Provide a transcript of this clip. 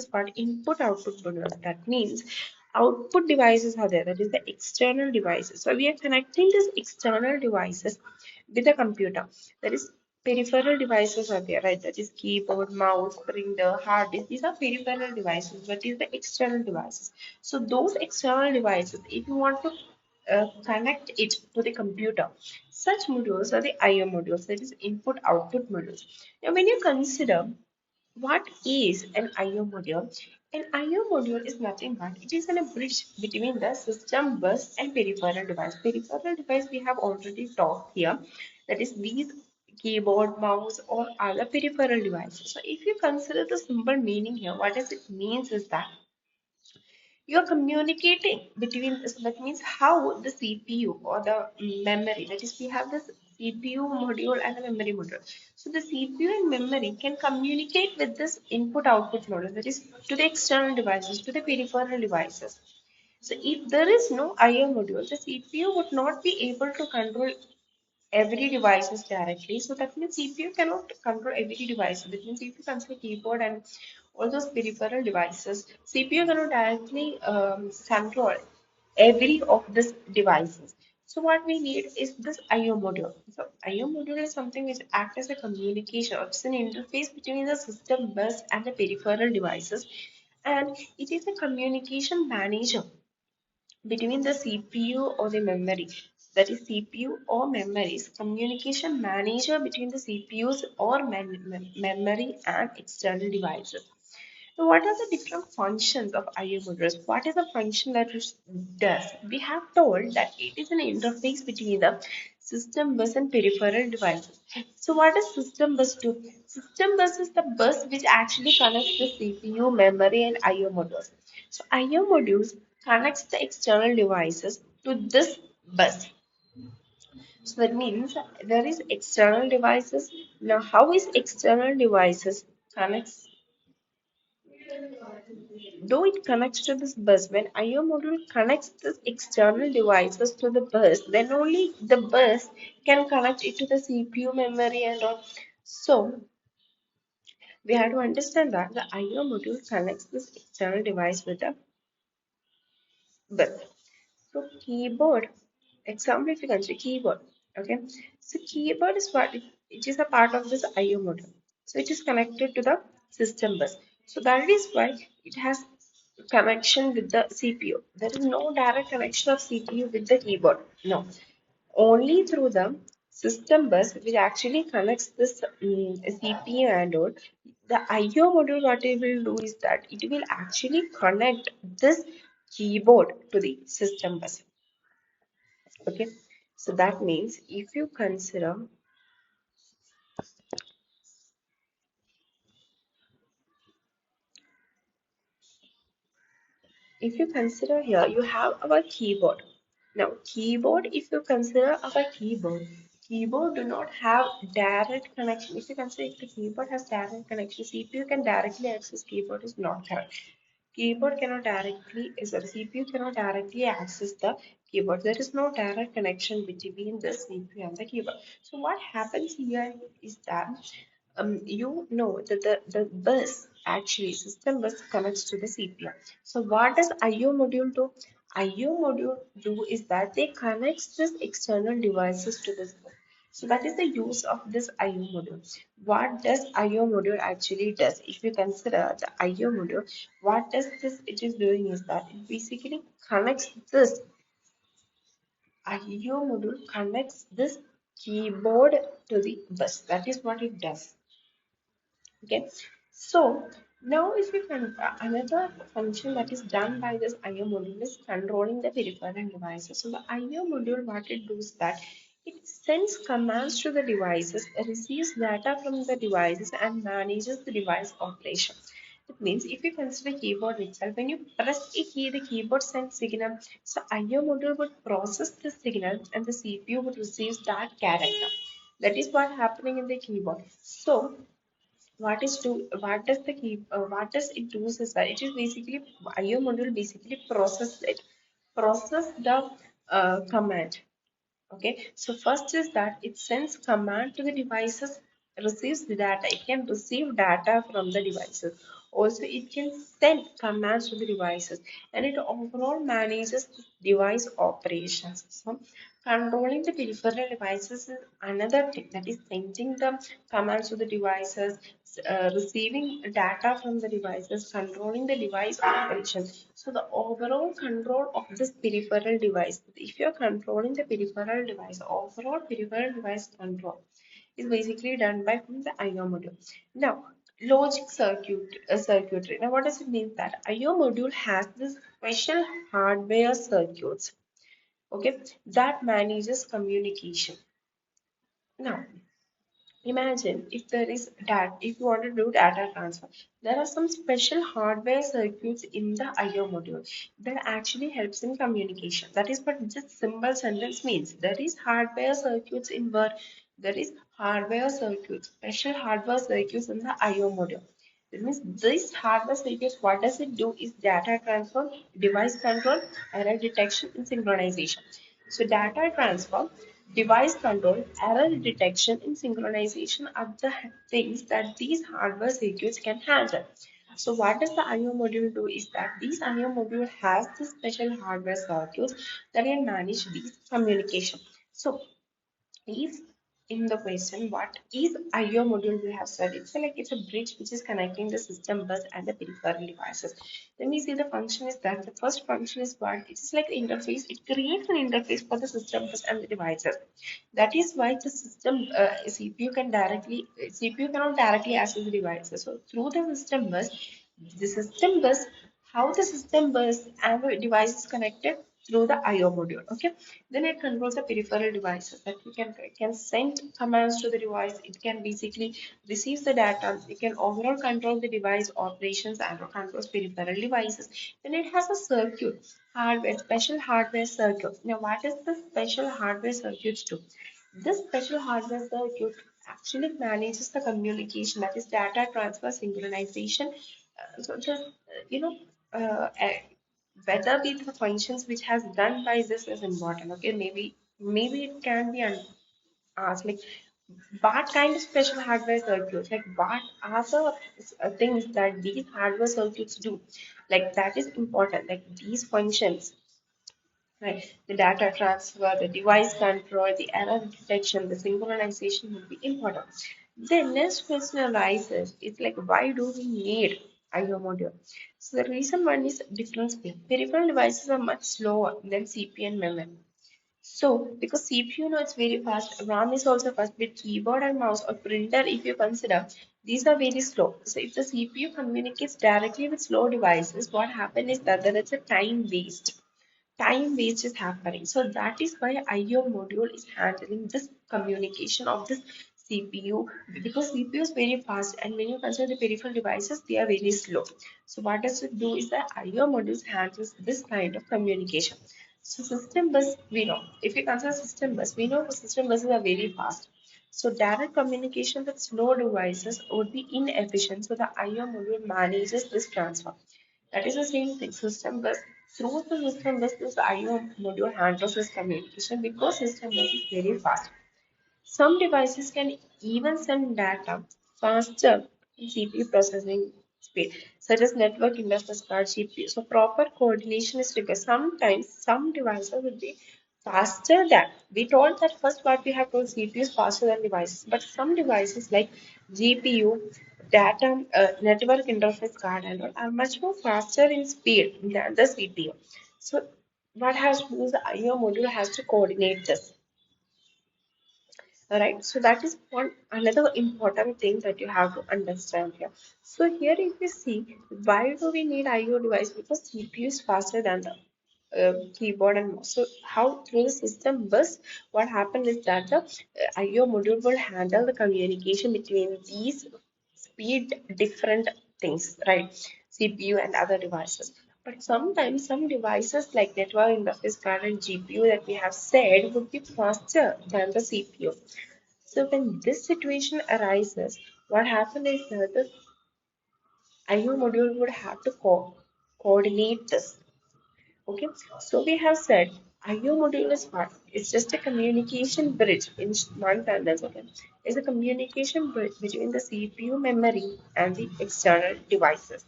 part input output modules. That means output devices are there, that is the external devices. So we are connecting these external devices with the computer, that is peripheral devices are there, right? That is keyboard, mouse, printer, hard disk. These are peripheral devices. What is the external devices? So those external devices, if you want to connect it to the computer, such modules are the IO modules, that is input output modules. Now when you consider what is an IO module? An IO module is nothing but it is a bridge between the system bus and peripheral device. Peripheral device we have already talked here. That is these keyboard, mouse, or other peripheral devices. So if you consider the simple meaning here, what does it means is that you're communicating between, so that means how the CPU or the memory, that is we have this CPU module and a memory module. So the CPU and memory can communicate with this input output module, that is to the external devices, to the peripheral devices. So if there is no IO module, the CPU would not be able to control every devices directly. So that means CPU cannot control every device. That means if you consider keyboard and all those peripheral devices, CPU cannot directly control every of these devices. So what we need is this IO module. So IO module is something which acts as a communication, or it's an interface between the system bus and the peripheral devices, and it is a communication manager between the CPU or the memory. That is CPU or memories, communication manager between the CPUs or memory and external devices. So what are the different functions of IO modules? What is the function that it does? We have told that it is an interface between the system bus and peripheral devices. So what does system bus do? System bus is the bus which actually connects the CPU, memory, and IO modules. So IO modules connects the external devices to this bus. So that means there is external devices. Now how is external devices connects? Though it connects to this bus, when IO module connects this external devices to the bus, then only the bus can connect it to the CPU, memory, and all. So we have to understand that the IO module connects this external device with the bus. So keyboard, example if you consider keyboard, okay. So keyboard is what it is a part of this IO module. So it is connected to the system bus. So that is why it has connection with the CPU. There is no direct connection of CPU with the keyboard. No, only through the system bus which actually connects this CPU and all. The IO module, what it will do is that it will actually connect this keyboard to the system bus. Okay, so that means if you consider here, you have our keyboard. Now, keyboard, if you consider our keyboard do not have direct connection. If you consider if the keyboard has direct connection, CPU can directly access keyboard is not correct. Keyboard cannot directly, sorry, CPU cannot directly access the keyboard. There is no direct connection between the CPU and the keyboard. So what happens here is that you know that the bus actually system bus connects to the CPU. So what does IO module do? IO module do is that they connects this external devices to this bus. So that is the use of this IO module. What does IO module actually does? If you consider the IO module, what does this it is doing is that it basically connects this IO module connects this keyboard to the bus. That is what it does. Okay, so now if you can, another function that is done by this IO module is controlling the peripheral devices. So the IO module, what it does that it sends commands to the devices, receives data from the devices, and manages the device operation. That means if you consider keyboard itself, when you press a key, the keyboard sends signal. So IO module would process the signal, and the CPU would receive that character. That is what happening in the keyboard. So what does it do is that it is basically IO module basically process the command. Okay, so first is that it sends command to the devices, receives the data. It can receive data from the devices. Also, it can send commands to the devices, and it overall manages the device operations. So, controlling the peripheral devices is another thing, that is sending the commands to the devices, receiving data from the devices, controlling the device operation. So, the overall control of this peripheral device, if you are controlling the peripheral device, overall peripheral device control is basically done by from the IO module. Now, circuitry. Now, what does it mean? That IO module has this special hardware circuits, okay, that manages communication. Now, imagine if there is data, if you want to do data transfer, there are some special hardware circuits in the IO module that actually helps in communication. That is what just simple sentence means. There is hardware circuits in where there is hardware circuits, special hardware circuits in the IO module. That means this hardware circuits, what does it do is data transfer, device control, error detection, and synchronization. So data transfer, device control, error detection, and synchronization are the things that these hardware circuits can handle. So what does the IO module do is that this IO module has the special hardware circuits that can manage these communication. So if in the question, what is IO module, we have said it's like it's a bridge which is connecting the system bus and the peripheral devices. Then we see the function is that the first function is what? It is like the interface. It creates an interface for the system bus and the devices. That is why the system CPU can directly CPU cannot directly access the devices. So through the system bus, how the system bus and the device is connected through the IO module. Okay, then it controls the peripheral devices that you can send commands to the device. It can basically receive the data. It can overall control the device operations and controls peripheral devices. Then it has a circuit, hardware, special hardware circuit. Now, what is the special hardware circuits do? This special hardware circuit actually manages the communication, that is data transfer synchronization. So just whether be the functions which has done by this is important. Okay, maybe it can be asked like what kind of special hardware circuits, like what are the things that these hardware circuits do, like that is important, like these functions. Right. The data transfer, the device control, the error detection, the synchronization will be important. The next question arises is like, why do we need IO module? So the reason one is different speed. Peripheral devices are much slower than CPU and memory. So because CPU now it's very fast, RAM is also fast, but keyboard and mouse or printer, if you consider, these are very slow. So if the CPU communicates directly with slow devices, what happens is that there is a time waste is happening. So that is why IO module is handling this communication of this CPU, because CPU is very fast, and when you consider the peripheral devices, they are very slow. So what does it do is that IO modules handles this kind of communication. So system bus, we know. If you consider system bus, we know system buses are very fast. So direct communication with slow devices would be inefficient. So the IO module manages this transfer. That is the same thing. System bus, through the system bus, this IO module handles this communication because system bus is very fast. Some devices can even send data faster than CPU processing speed, such as network interface card GPU. So proper coordination is required. Sometimes some devices will be faster than. We told that first what we have told CPU is faster than devices, but some devices like GPU, data network interface card and all are much more faster in speed than the CPU. So what has to do is the IO module has to coordinate this. Right, so that is one another important thing that you have to understand here. So here, if you see, why do we need IO device? Because CPU is faster than the keyboard and mouse. So how through the system bus, what happened is that the IO module will handle the communication between these speed different things, right? CPU and other devices. But sometimes some devices like network interface card and GPU that we have said would be faster than the CPU. So when this situation arises, what happens is that the IO module would have to coordinate this. Okay, so we have said IO module is what? It's just a communication bridge in one sentence, okay? It's a communication bridge between the CPU memory and the external devices.